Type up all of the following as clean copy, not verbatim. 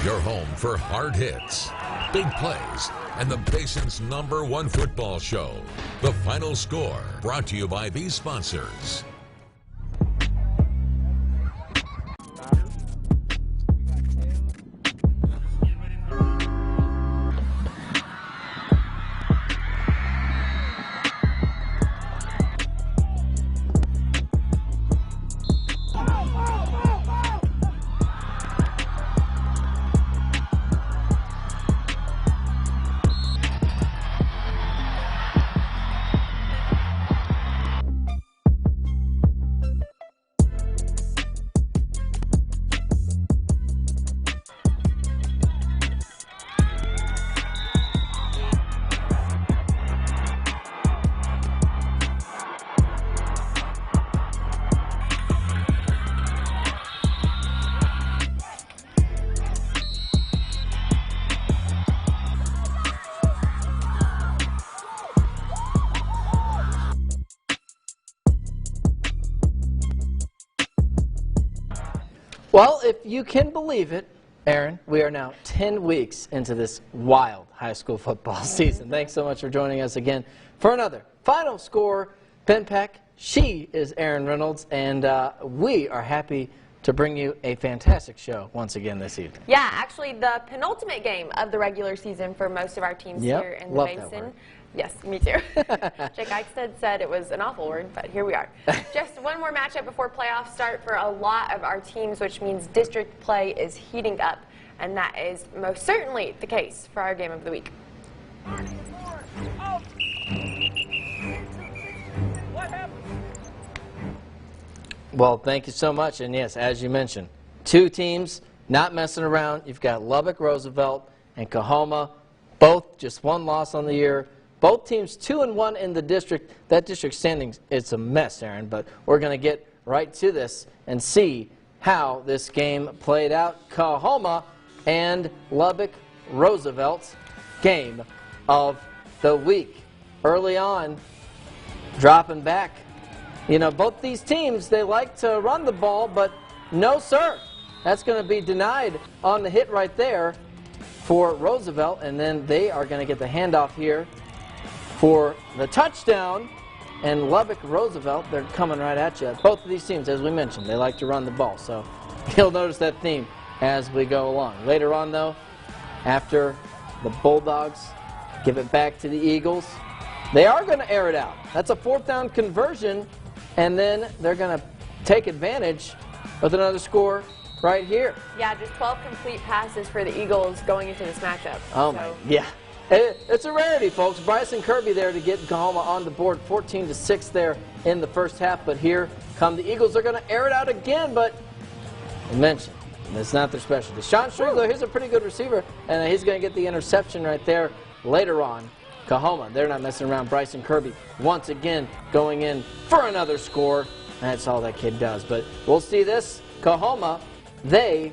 Your home for hard hits, big plays, and the Basin's #1 football show. The Final Score, brought to you by these sponsors. Well, if you can believe it, Aaron, we are now 10 weeks into this wild high school football season. Thanks so much for joining us again for another Final Score Pen Pack. She is Aaron Reynolds, and we are happy to bring you a fantastic show once again this evening. Yeah, actually the penultimate game of the regular season for most of our teams here in the Basin. Yes, me too. Jake Eichstead said it was an awful word, but here we are. Just one more matchup before playoffs start for a lot of our teams, which means district play is heating up, and that is most certainly the case for our game of the week. Well, thank you so much, and yes, as you mentioned, two teams not messing around. You've got Lubbock Roosevelt and Coahoma, both just one loss on the year. Both teams 2-1 in the district. That district standings, it's a mess, Aaron, but we're going to get right to this and see how this game played out. Coahoma and Lubbock Roosevelt's game of the week. Early on, dropping back. You know, both these teams, they like to run the ball, but no, sir. That's going to be denied on the hit right there for Roosevelt, and then they are going to get the handoff here for the touchdown. And Lubbock Roosevelt, they're coming right at you. Both of these teams, as we mentioned, they like to run the ball, so you'll notice that theme as we go along. Later on, though, after the Bulldogs give it back to the Eagles, they are going to air it out. That's a 4th down conversion, and then they're going to take advantage with another score right here. Yeah, just 12 complete passes for the Eagles going into this matchup. Oh, my, yeah. It's a rarity, folks. Bryson Kirby there to get Coahoma on the board, 14-6 there in the first half. But here come the Eagles. They're going to air it out again, but I mentioned it's not their specialty. Sean Strigler, he's a pretty good receiver, and he's going to get the interception right there later on. Coahoma, they're not messing around. Bryson Kirby once again going in for another score. That's all that kid does. But we'll see this. Coahoma, they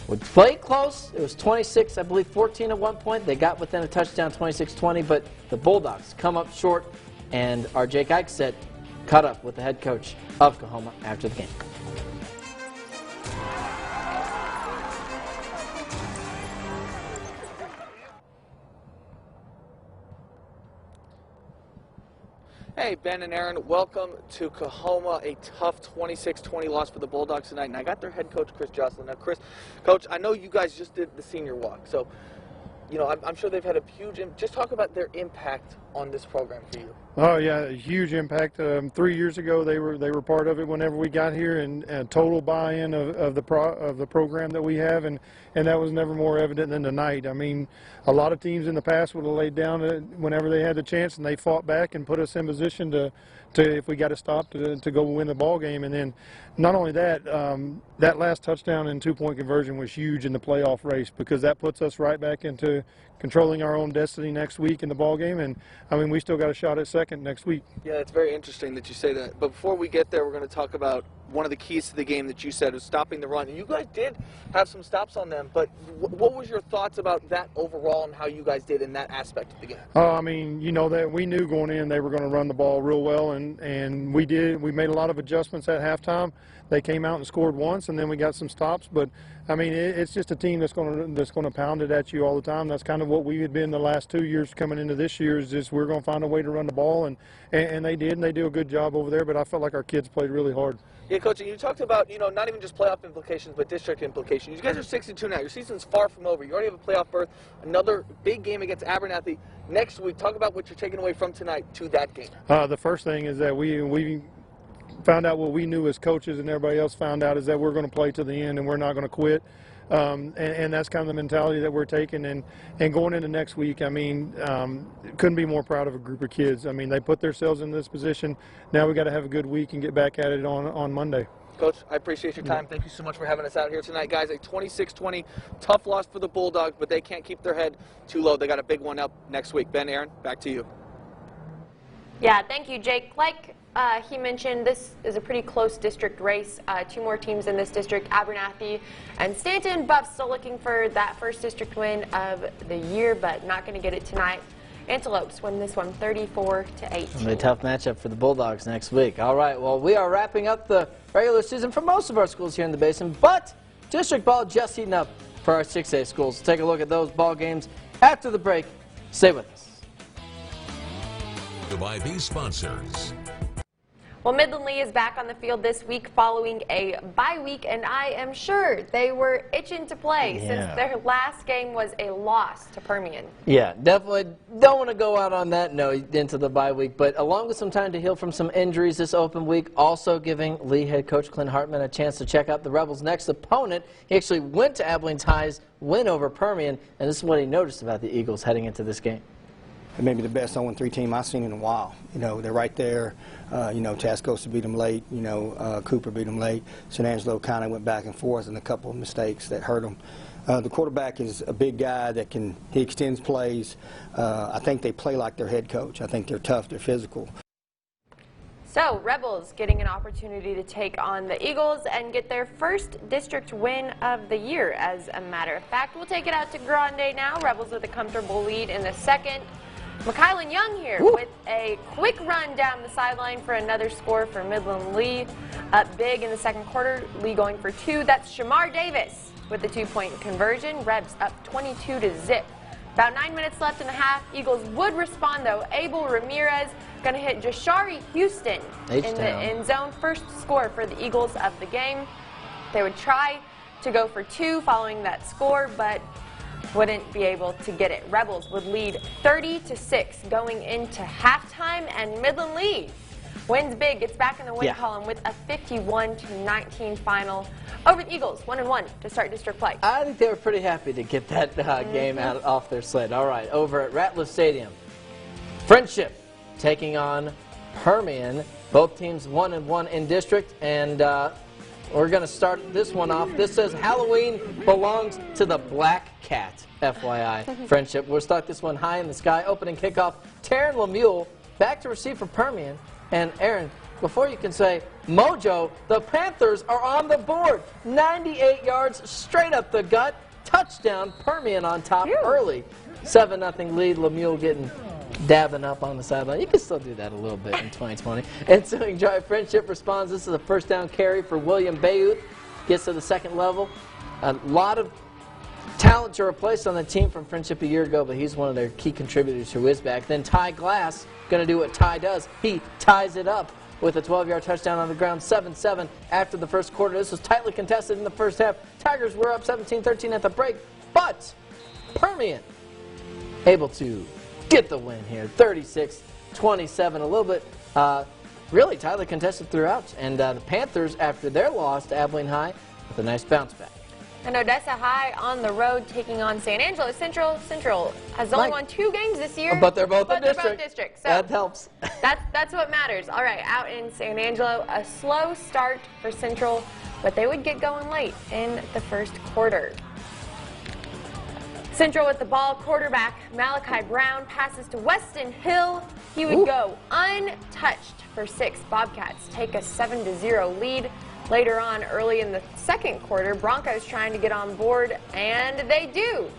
would play close. It was 26, I believe, 14 at one point. They got within a touchdown, 26-20, but the Bulldogs come up short, and our Jake Eichstead caught up with the head coach of Coahoma after the game. Hey, Ben and Aaron, welcome to Coahoma, a tough 26-20 loss for the Bulldogs tonight. And I got their head coach, Chris Jocelyn. Now, Chris, Coach, I know you guys just did the senior walk, so, you know, I'm sure they've had a huge just talk about their impact on this program for you. Oh yeah, a huge impact. 3 years ago, they were part of it whenever we got here, and total buy-in of the program that we have, and that was never more evident than tonight. I mean, a lot of teams in the past would have laid down whenever they had the chance, and they fought back and put us in position to if we got to stop to go win the ball game. And then not only that, that last touchdown and 2-point conversion was huge in the playoff race, because that puts us right back into controlling our own destiny next week in the ball game. And I mean, we still got a shot at second next week. Yeah, it's very interesting that you say that. But before we get there, we're going to talk about one of the keys to the game that you said was stopping the run. And you guys did have some stops on them, but what was your thoughts about that overall and how you guys did in that aspect of the game? I mean, you know, that we knew going in they were going to run the ball real well, and we did. We made a lot of adjustments at halftime. They came out and scored once, and then we got some stops. But I mean, it's just a team that's going to pound it at you all the time. That's kind of what we had been the last 2 years coming into this year. Is just we're going to find a way to run the ball, and they did, and they do a good job over there. But I felt like our kids played really hard. Yeah, Coach, and you talked about, you know, not even just playoff implications, but district implications. You guys are 6-2 now. Your season's far from over. You already have a playoff berth. Another big game against Abernathy next week. Talk about what you're taking away from tonight to that game. The first thing is that we found out what we knew as coaches, and everybody else found out, is that we're going to play to the end and we're not going to quit. And that's kind of the mentality that we're taking. And going into next week, I mean, couldn't be more proud of a group of kids. I mean, they put themselves in this position. Now we got to have a good week and get back at it on Monday. Coach, I appreciate your time. Thank you so much for having us out here tonight, guys. A 26-20 tough loss for the Bulldogs, but they can't keep their head too low. They got a big one up next week. Ben, Aaron, back to you. Yeah, thank you, Jake. Like he mentioned, this is a pretty close district race. 2 more teams in this district, Abernathy and Stanton. Buffs still looking for that first district win of the year, but not going to get it tonight. Antelopes win this one 34-18. A tough matchup for the Bulldogs next week. All right, well, we are wrapping up the regular season for most of our schools here in the Basin, but district ball just heating up for our 6A schools. Take a look at those ball games after the break. Stay with us. By these sponsors. Well, Midland Lee is back on the field this week following a bye week, and I am sure they were itching to play since their last game was a loss to Permian. Yeah, definitely don't want to go out on that note into the bye week, but along with some time to heal from some injuries this open week, also giving Lee head coach Clint Hartman a chance to check out the Rebels' next opponent. He actually went to Abilene's High's win over Permian, and this is what he noticed about the Eagles heading into this game. It may be the best 0-3 team I've seen in a while. You know, they're right there. You know, Tascosa beat them late. You know, Cooper beat them late. San Angelo kind of went back and forth and a couple of mistakes that hurt them. The quarterback is a big guy that he extends plays. I think they play like their head coach. I think they're tough, they're physical. So, Rebels getting an opportunity to take on the Eagles and get their first district win of the year, as a matter of fact. We'll take it out to Grande now. Rebels with a comfortable lead in the second. McKylan Young here with a quick run down the sideline for another score for Midland Lee. Up big in the second quarter, Lee going for 2. That's Shamar Davis with the 2-point conversion. Rebs up 22-0. About 9 minutes left in the half. Eagles would respond, though. Abel Ramirez going to hit Jashari Houston in the end zone. First score for the Eagles of the game. They would try to go for 2 following that score, but wouldn't be able to get it. Rebels would lead 30-6 going into halftime, and Midland Lee wins big, gets back in the win column with a 51-19 final over the Eagles, 1-1 to start district play. I think they were pretty happy to get that game off their sled. All right, over at Ratliff Stadium, Friendship taking on Permian. Both teams 1-1 in district, and we're going to start this one off. This says Halloween belongs to the Black Cat, FYI. Friendship. We'll start this one high in the sky. Opening kickoff. Taryn Lemuel back to receive for Permian. And Aaron, before you can say mojo, the Panthers are on the board. 98 yards straight up the gut. Touchdown. Permian on top early. 7-0 lead. Lemuel dabbing up on the sideline. You can still do that a little bit in 2020. Ensuing drive, Friendship responds. This is a first down carry for William Bayouth. Gets to the second level. A lot of talent to replace on the team from Friendship a year ago, but he's one of their key contributors who is back. Then Ty Glass going to do what Ty does. He ties it up with a 12-yard touchdown on the ground, 7-7 after the first quarter. This was tightly contested in the first half. Tigers were up 17-13 at the break, but Permian able to get the win here, 36-27, a little bit really tightly contested throughout. And the Panthers, after their loss to Abilene High, with a nice bounce back. And Odessa High on the road taking on San Angelo Central. Central has only won 2 games this year. But they're both in district. So that helps. that's what matters. All right, out in San Angelo, a slow start for Central, but they would get going late in the first quarter. Central with the ball, quarterback Malachi Brown passes to Weston Hill. He would go untouched for 6. Bobcats take a 7-0 lead. Later on, early in the second quarter, Broncos trying to get on board, and they do.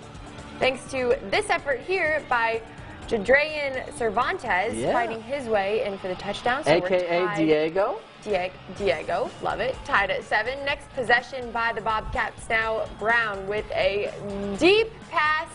Thanks to this effort here by Jadrayan Cervantes fighting his way in for the touchdown. So AKA Diego. Diego, love it. Tied at 7. Next possession by the Bobcats now. Brown with a deep pass.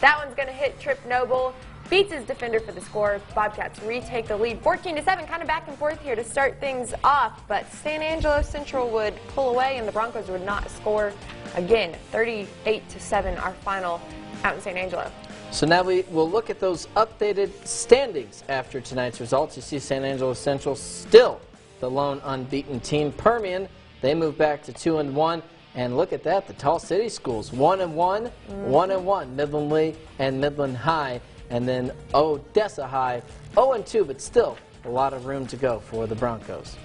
That one's going to hit Trip Noble. Beats his defender for the score. Bobcats retake the lead 14-7. Kind of back and forth here to start things off. But San Angelo Central would pull away and the Broncos would not score again. 38-7 our final out in San Angelo. So now we will look at those updated standings after tonight's results. You see San Angelo Central still the lone unbeaten team. Permian, they move back to 2-1. And look at that, the Tall City schools, 1-1, 1-1, Midland Lee and Midland High. And then Odessa High, 0-2, but still a lot of room to go for the Broncos.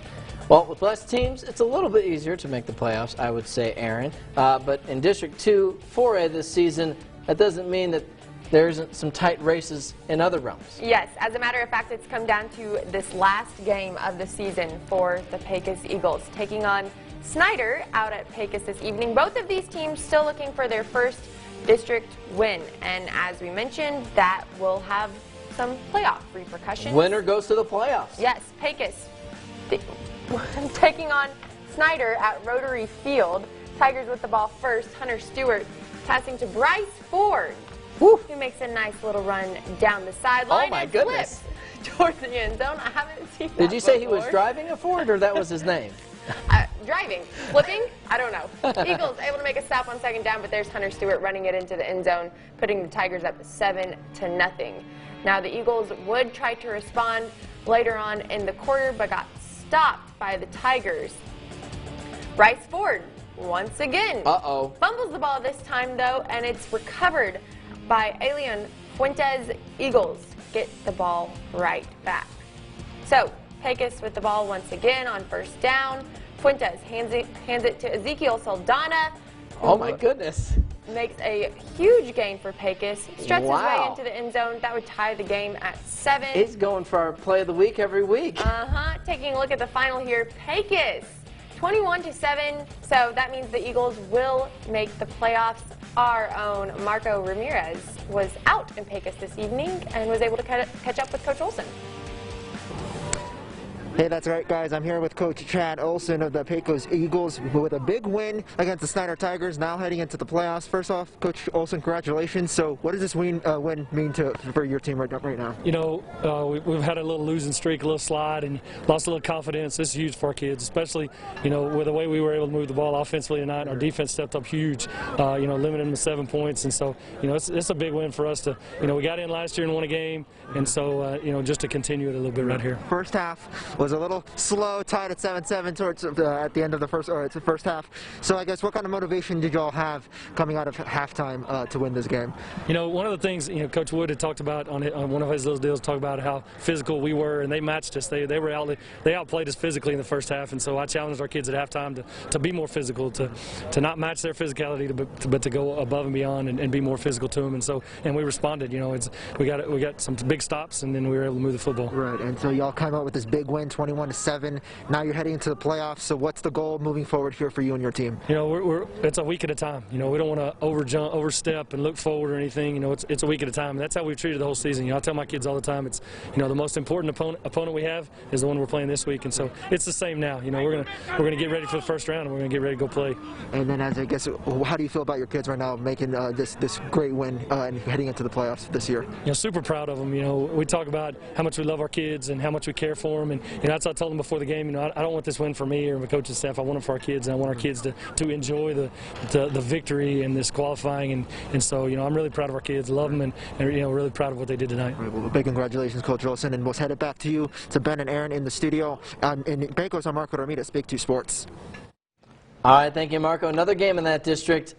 Well, with less teams, it's a little bit easier to make the playoffs, I would say, Aaron. But in District 2 4A this season, that doesn't mean that there isn't some tight races in other realms. Yes, as a matter of fact, it's come down to this last game of the season for the Pecos Eagles, taking on Snyder out at Pecos this evening. Both of these teams still looking for their first district win, and as we mentioned, that will have some playoff repercussions. Winner goes to the playoffs. Yes, Pecos taking on Snyder at Rotary Field. Tigers with the ball first. Hunter Stewart passing to Bryce Ford. Woo. He makes a nice little run down the sideline. Oh my goodness! Towards the end zone. I haven't seen that. Did you say he was driving a Ford, or that was his name? Driving, flipping, I don't know. Eagles able to make a stop on second down, but there's Hunter Stewart running it into the end zone, putting the Tigers up 7-0. Now the Eagles would try to respond later on in the quarter, but got stopped by the Tigers. Bryce Ford, once again, fumbles the ball this time though, and it's recovered by Elian Fuentes. Eagles get the ball right back. So Pecos with the ball once again on first down. Fuentes hands it to Ezekiel Saldana. Oh my goodness. Makes a huge gain for Pecos. Struts his way into the end zone. That would tie the game at 7. He's going for our play of the week every week. Taking a look at the final here, Pecos 21-7. So that means the Eagles will make the playoffs. Our own Marco Ramirez was out in Pecos this evening and was able to catch up with Coach Olson. Hey, that's right, guys. I'm here with Coach Chad Olson of the Pecos Eagles with a big win against the Snyder Tigers, now heading into the playoffs. First off, Coach Olson, congratulations. So what does this win mean for your team right now? You know, we've had a little losing streak, a little slide, and lost a little confidence. This is huge for our kids, especially, you know, with the way we were able to move the ball offensively tonight. Our defense stepped up huge, you know, limiting them to 7 points. And so, you know, it's a big win for us to, you know, we got in last year and won a game. And so, you know, just to continue it a little bit right here. First half was a little slow, tied at 7-7 towards at the end of the first half. So I guess what kind of motivation did y'all have coming out of halftime to win this game? You know, one of the things, you know, Coach Wood had talked about on one of his little deals, talked about how physical we were, and they matched us. They outplayed us physically in the first half, and so I challenged our kids at halftime to be more physical, to not match their physicality, but to go above and beyond and be more physical to them. And so, and we responded. You know, we got some big stops, and then we were able to move the football. Right, and so y'all came out with this big win, 21-7. Now you're heading into the playoffs. So what's the goal moving forward here for you and your team? You know, it's a week at a time. You know, we don't want to overstep and look forward or anything. You know, it's a week at a time. And that's how we've treated the whole season. You know, I tell my kids all the time, it's, you know, the most important opponent we have is the one we're playing this week, and so it's the same now. You know, we're gonna get ready for the first round, and we're gonna get ready to go play. And then, as I guess, how do you feel about your kids right now making this great win and heading into the playoffs this year? You know, super proud of them. You know, we talk about how much we love our kids and how much we care for them, and you know, that's what I told them before the game. You know, I don't want this win for me or my coaching staff. I want it for our kids, and I want our kids to enjoy the victory in this qualifying, and so, you know, I'm really proud of our kids, love them, and you know, really proud of what they did tonight. Right, well, big congratulations, Coach Olson, and we'll head it back to you, to Ben and Aaron in the studio. In Pecos, I'm Marco Ramirez, Big 2 Sports. All right, thank you, Marco. Another game in that district.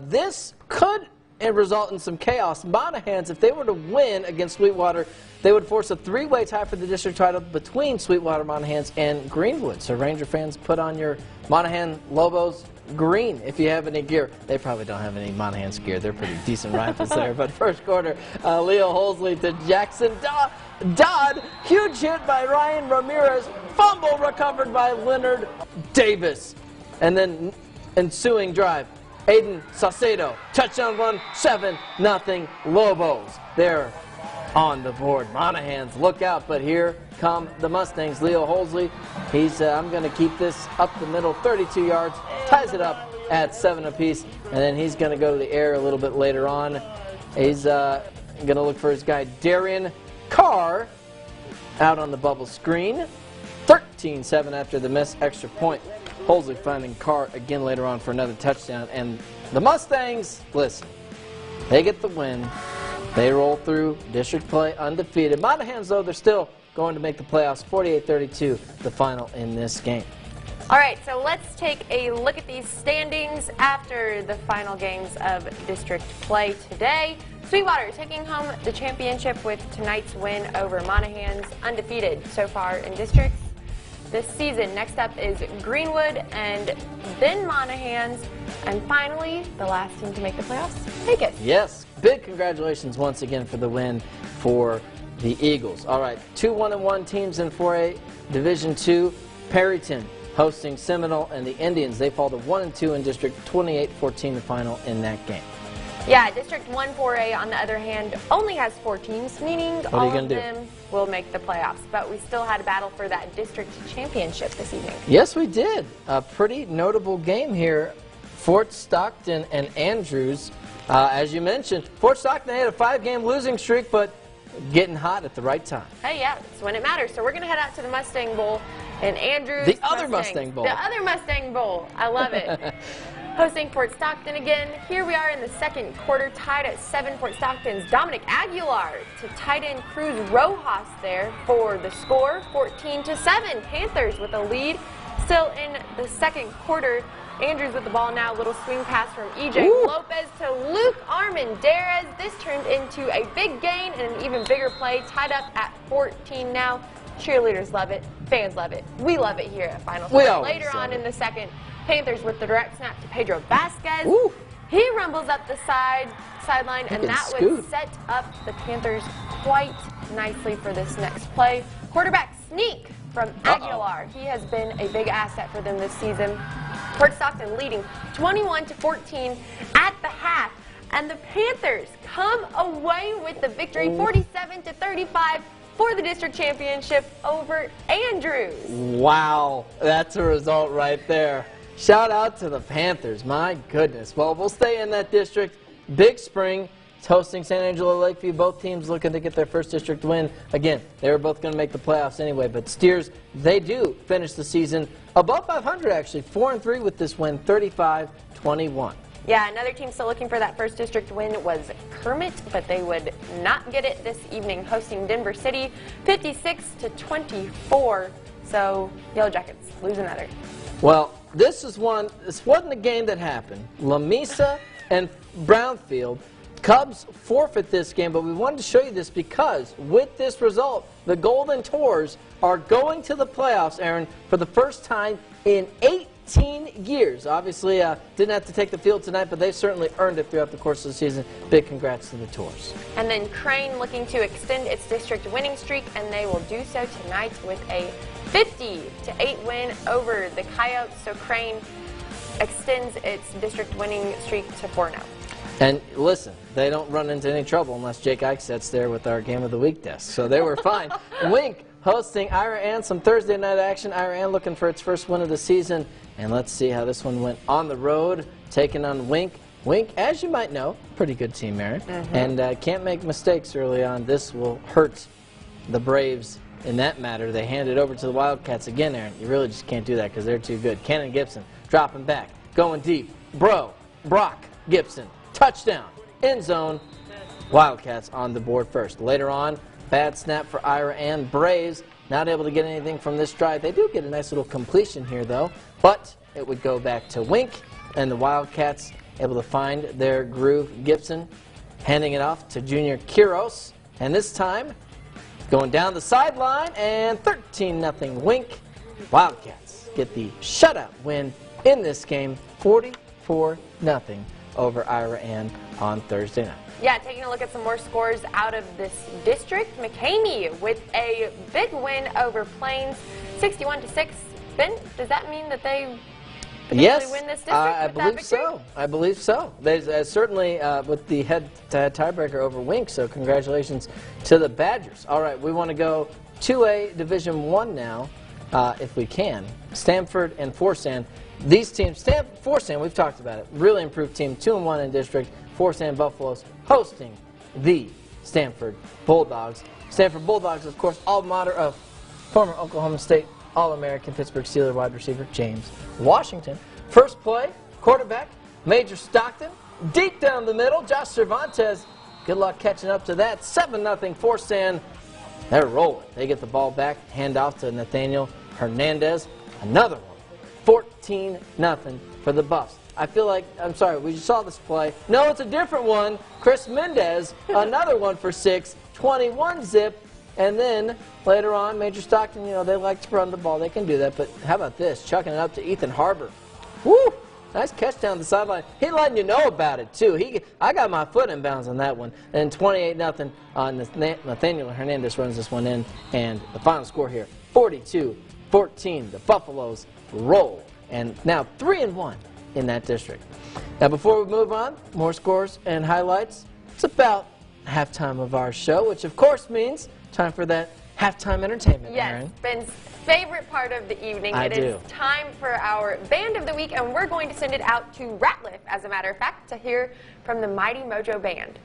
This could result in some chaos. Monahans, if they were to win against Sweetwater, they would force a three-way tie for the district title between Sweetwater, Monahans, and Greenwood. So Ranger fans, put on your Monaghan Lobos green if you have any gear. They probably don't have any Monahans gear. They're pretty decent rifles there. But first quarter, Leo Holsley to Jackson Dodd. Huge hit by Ryan Ramirez. Fumble recovered by Leonard Davis. And then ensuing drive, Aiden Saucedo, touchdown run, 7-0 Lobos. They're on the board. Monahans, look out, but here come the Mustangs. Leo Holsley, he's, I'm going to keep this up the middle, 32 yards, ties it up at 7 apiece, and then he's going to go to the air a little bit later on. He's going to look for his guy, Darian Carr, out on the bubble screen. 13-7 after the miss, extra point. Holsley finding Carr again later on for another touchdown, and the Mustangs, listen, they get the win. They roll through district play undefeated. Monahans, though, they're still going to make the playoffs. 48-32, the final in this game. All right, so let's take a look at these standings after the final games of district play today. Sweetwater taking home the championship with tonight's win over Monahans, undefeated so far in districts this season. Next up is Greenwood and then Monahans, and finally the last team to make the playoffs, Pecos. Yes, big congratulations once again for the win for the Eagles. All right, 2 1-1 teams in 4A Division II. Perryton hosting Seminole and the Indians. They fall to 1-2 in District 28-14, the final in that game. Yeah, District 1 4A, on the other hand, only has 4 teams, meaning all of them will make the playoffs. But we still had a battle for that district championship this evening. Yes, we did. A pretty notable game here. Fort Stockton and Andrews. As you mentioned, Fort Stockton had a 5-game losing streak, but getting hot at the right time. Hey, yeah, it's when it matters. So we're going to head out to the Mustang Bowl and Andrews. The other Mustang Bowl. The other Mustang Bowl. I love it. Hosting Fort Stockton again. Here we are in the second quarter, tied at 7. Fort Stockton's Dominic Aguilar to tight end Cruz Rojas there for the score, 14-7. Panthers with a lead. Still in the second quarter. Andrews with the ball now. Little swing pass from EJ Lopez to Luke Armendariz. This turned into a big gain and an even bigger play. Tied up at 14 now. Cheerleaders love it. Fans love it. We love it here at Final Score. Later on in the second, Panthers with the direct snap to Pedro Vasquez. Ooh. He rumbles up the sideline, and that would set up the Panthers quite nicely for this next play. Quarterback sneak from Aguilar. He has been a big asset for them this season. Fort Stockton leading 21-14 at the half, and the Panthers come away with the victory, 47-35 for the district championship over Andrews. Wow, that's a result right there. Shout out to the Panthers, my goodness. Well, we'll stay in that district. Big Spring is hosting San Angelo Lakeview. Both teams looking to get their first district win. Again, they were both going to make the playoffs anyway, but Steers, they do finish the season above 500 actually, 4-3 with this win, 35-21. Yeah, another team still looking for that first district win was Kermit, but they would not get it this evening, hosting Denver City, 56-24. So Yellow Jackets lose another. Well, this wasn't a game that happened. Lamesa and Brownfield, Cubs forfeit this game, but we wanted to show you this because with this result, the Golden Tours are going to the playoffs, Aaron, for the first time in 18 years. Obviously, didn't have to take the field tonight, but they certainly earned it throughout the course of the season. Big congrats to the Tours. And then Crane looking to extend its district winning streak, and they will do so tonight with a 50-8 win over the Coyotes. So Crane extends its district winning streak to 4-0. And listen, they don't run into any trouble unless Jake Eichstedt's there with our Game of the Week desk. So they were fine. Wink hosting Ira Ann, some Thursday night action. Ira Ann looking for its first win of the season. And let's see how this one went on the road, taking on Wink. Wink, as you might know, pretty good team, Aaron. And can't make mistakes early on. This will hurt the Braves in that matter. They hand it over to the Wildcats again, Aaron. You really just can't do that because they're too good. Cannon Gibson dropping back, going deep. Brock Gibson. Touchdown, end zone, Wildcats on the board first. Later on, bad snap for Ira Ann. Braves not able to get anything from this drive. They do get a nice little completion here, though, but it would go back to Wink, and the Wildcats able to find their groove. Gibson handing it off to Junior Quiros, and this time going down the sideline, and 13-0 Wink. Wildcats get the shutout win in this game, 44-0. Over Ira Ann on Thursday night. Yeah, taking a look at some more scores out of this district. McCamey with a big win over Plains, 61-6. Ben, does that mean that they potentially win this district? I believe so. I believe so. There's certainly with the head-to-head tiebreaker over Wink, so congratulations to the Badgers. All right, we want to go 2A Division I now, if we can. Stanford and FORSAN. These teams, FORSAN, we've talked about it, really improved team, 2-1 in district. FORSAN Buffaloes hosting the Stanford Bulldogs. Stanford Bulldogs, of course, alma mater of former Oklahoma State All-American Pittsburgh Steelers wide receiver James Washington. First play, quarterback, Major Stockton. Deep down the middle, Josh Cervantes. Good luck catching up to that. 7-0 FORSAN. They're rolling. They get the ball back, hand off to Nathaniel Hernandez. Another one. 14-0 for the Buffs. I feel like, I'm sorry, we just saw this play. No, it's a different one. Chris Mendez, another one for 6, 21 zip. And then later on, Major Stockton, you know, they like to run the ball. They can do that. But how about this? Chucking it up to Ethan Harbor. Woo! Nice catch down the sideline. He letting you know about it, too. I got my foot in bounds on that one. And 28-0. Nathaniel Hernandez runs this one in. And the final score here, 42-14. The Buffaloes roll. And now 3-1 in that district. Now, before we move on, more scores and highlights. It's about halftime of our show, which, of course, means time for that halftime entertainment, Yes, Aaron. Ben's favorite part of the evening. It is time for our Band of the Week, and we're going to send it out to Ratliff, as a matter of fact, to hear from the Mighty Mojo Band.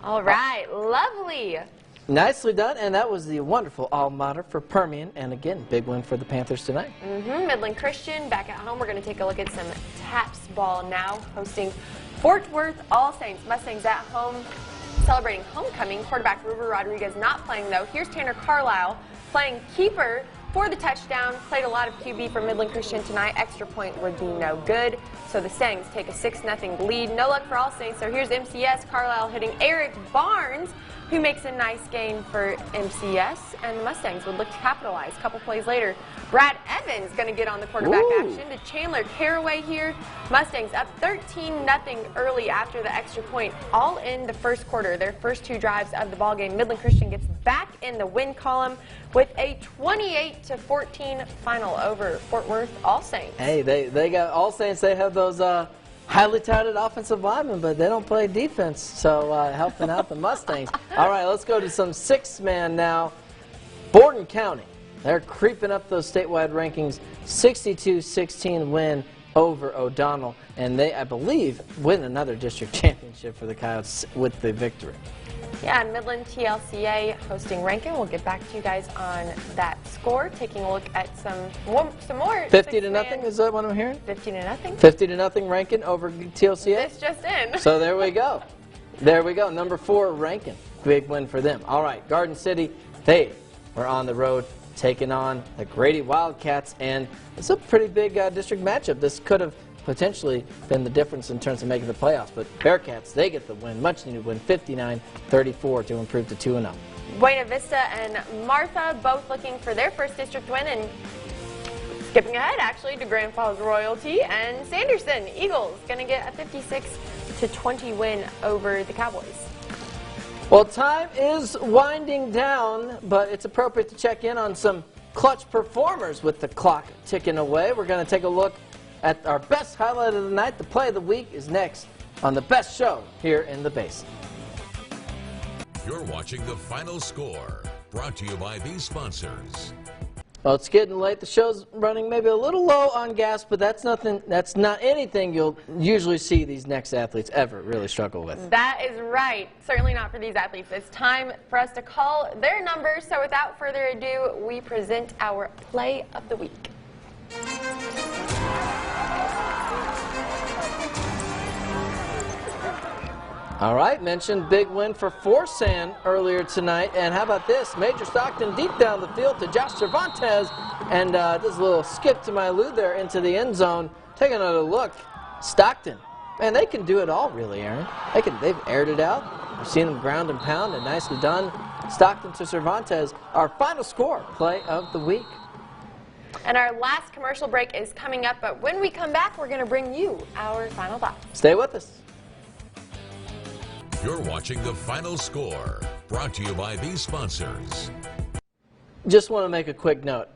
All right, lovely. Nicely done, and that was the wonderful alma mater for Permian, and again, big win for the Panthers tonight. Midland Christian back at home. We're going to take a look at some TAPS ball now, hosting Fort Worth All Saints. Mustangs at home, celebrating homecoming. Quarterback Ruber Rodriguez not playing, though. Here's Tanner Carlisle playing keeper for the touchdown. Played a lot of QB for Midland Christian tonight. Extra point would be no good. So the Stangs take a 6-0 lead. No luck for All Saints. So here's MCS. Carlisle hitting Eric Barnes, who makes a nice gain for MCS. And the Mustangs would look to capitalize. A couple plays later, Brad Evans going to get on the quarterback action to Chandler Caraway here. Mustangs up 13-0 early after the extra point, all in the first quarter. Their first two drives of the ballgame. Midland Christian gets back in the win column with a 28-14 final over Fort Worth All Saints. Hey, they got All Saints. They have those highly touted offensive linemen, but they don't play defense, so helping out the Mustangs. All right, let's go to some six-man now. Borden County, they're creeping up those statewide rankings. 62-16 win over O'Donnell, and they, I believe, win another district championship for the Coyotes with the victory. Yeah, and Midland TLCA hosting Rankin. We'll get back to you guys on that score. Taking a look at some more. 50-0, is that what I'm hearing? 50-0. 50-0 Rankin over TLCA. This just in. So there we go. There we go. Number 4 Rankin. Big win for them. All right, Garden City, they were on the road taking on the Grady Wildcats, and it's a pretty big district matchup. This could have potentially been the difference in terms of making the playoffs, but Bearcats, they get the win, much needed win, 59-34 to improve to 2-0. Buena Vista and Martha both looking for their first district win, and skipping ahead actually to Grand Falls Royalty and Sanderson Eagles going to get a 56-20 win over the Cowboys. Well, time is winding down, but it's appropriate to check in on some clutch performers with the clock ticking away. We're going to take a look at our best highlight of the night. The play of the week is next on the best show here in the Basin. You're watching The Final Score, brought to you by these sponsors. Well, it's getting late. The show's running maybe a little low on gas, but that's not anything you'll usually see these next athletes ever really struggle with. That is right. Certainly not for these athletes. It's time for us to call their numbers. So without further ado, we present our play of the week. All right, mentioned big win for FORSAN earlier tonight. And how about this? Major Stockton deep down the field to Josh Cervantes. And does a little skip to my Lou there into the end zone. Take another look. Stockton. Man, they can do it all, really, Aaron. They've aired it out. We've seen them ground and pound, and nicely done. Stockton to Cervantes, our final score play of the week. And our last commercial break is coming up, but when we come back, we're going to bring you our final thoughts. Stay with us. You're watching The Final Score, brought to you by these sponsors. Just want to make a quick note.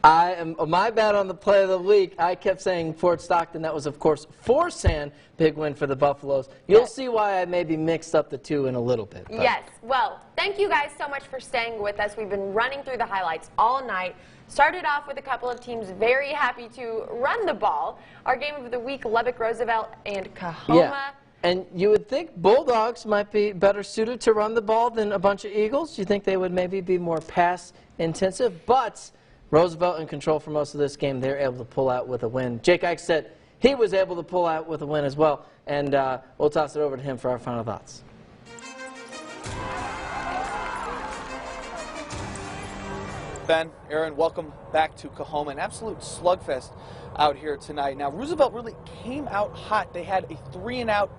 My bad on the play of the week. I kept saying Fort Stockton. That was, of course, FORSAN. Big win for the Buffaloes. You'll see why I maybe mixed up the two in a little bit. Yes. Well, thank you guys so much for staying with us. We've been running through the highlights all night. Started off with a couple of teams very happy to run the ball. Our game of the week, Lubbock Roosevelt and Coahoma. Yeah. And you would think Bulldogs might be better suited to run the ball than a bunch of Eagles. You think they would maybe be more pass intensive, but Roosevelt in control for most of this game. They're able to pull out with a win. Jake Ike said he was able to pull out with a win as well, and we'll toss it over to him for our final thoughts. Ben, Aaron, welcome back to Coahoma. An absolute slugfest out here tonight. Now, Roosevelt really came out hot. They had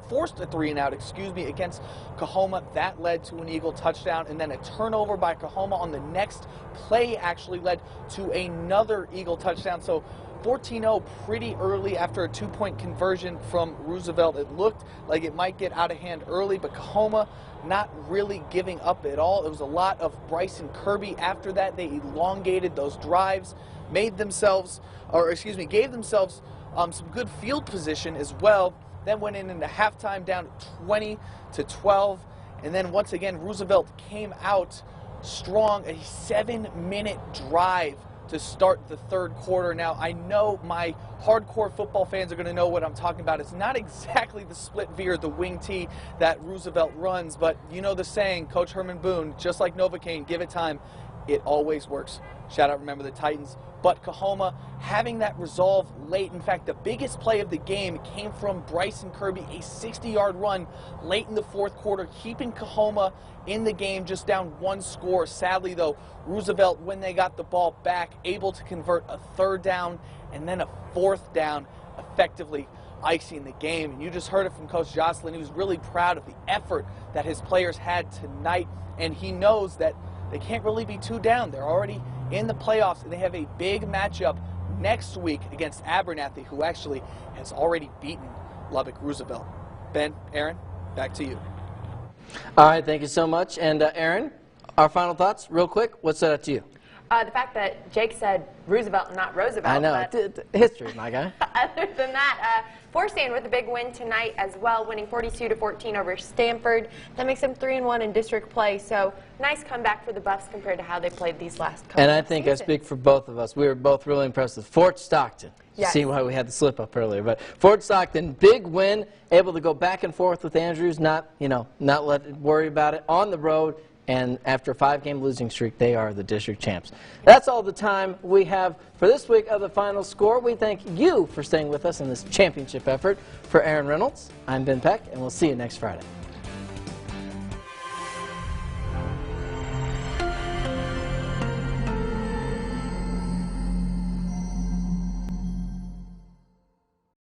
forced a three and out, against Coahoma. That led to an Eagle touchdown, and then a turnover by Coahoma on the next play actually led to another Eagle touchdown. So 14-0 pretty early after a two-point conversion from Roosevelt. It looked like it might get out of hand early, but Coahoma not really giving up at all. It was a lot of Bryce and Kirby. After that, they elongated those drives, gave themselves some good field position as well. Then went into halftime down 20-12, and then once again Roosevelt came out strong. A 7-minute drive to start the third quarter. Now, I know my hardcore football fans are going to know what I'm talking about. It's not exactly the split V or the wing T that Roosevelt runs, but you know the saying, Coach Herman Boone, just like Novocaine, give it time, it always works. Shout out, remember the Titans. But Coahoma having that resolve late. In fact, the biggest play of the game came from Bryce and Kirby, a 60-yard run late in the fourth quarter, keeping Coahoma in the game just down one score. Sadly, though, Roosevelt, when they got the ball back, able to convert a third down and then a fourth down, effectively icing the game. And you just heard it from Coach Jocelyn. He was really proud of the effort that his players had tonight, and he knows that they can't really be too down. They're already in the playoffs, and they have a big matchup next week against Abernathy, who actually has already beaten Lubbock Roosevelt. Ben, Aaron, back to you. All right, thank you so much. And Aaron, our final thoughts, real quick. What's that to you? The fact that Jake said Roosevelt and not Roosevelt. I know. History, my guy. Other than that, FORSAN with a big win tonight as well, winning 42-14 over Stanford. That makes them 3-1 in district play. So nice comeback for the Buffs compared to how they played these last couple. And I think I speak for both of us. We were both really impressed with Fort Stockton. Yes. See why we had the slip up earlier. But Fort Stockton, big win, able to go back and forth with Andrews, not worry about it on the road. And after a 5-game losing streak, they are the district champs. That's all the time we have for this week of The Final Score. We thank you for staying with us in this championship effort. For Aaron Reynolds, I'm Ben Peck, and we'll see you next Friday.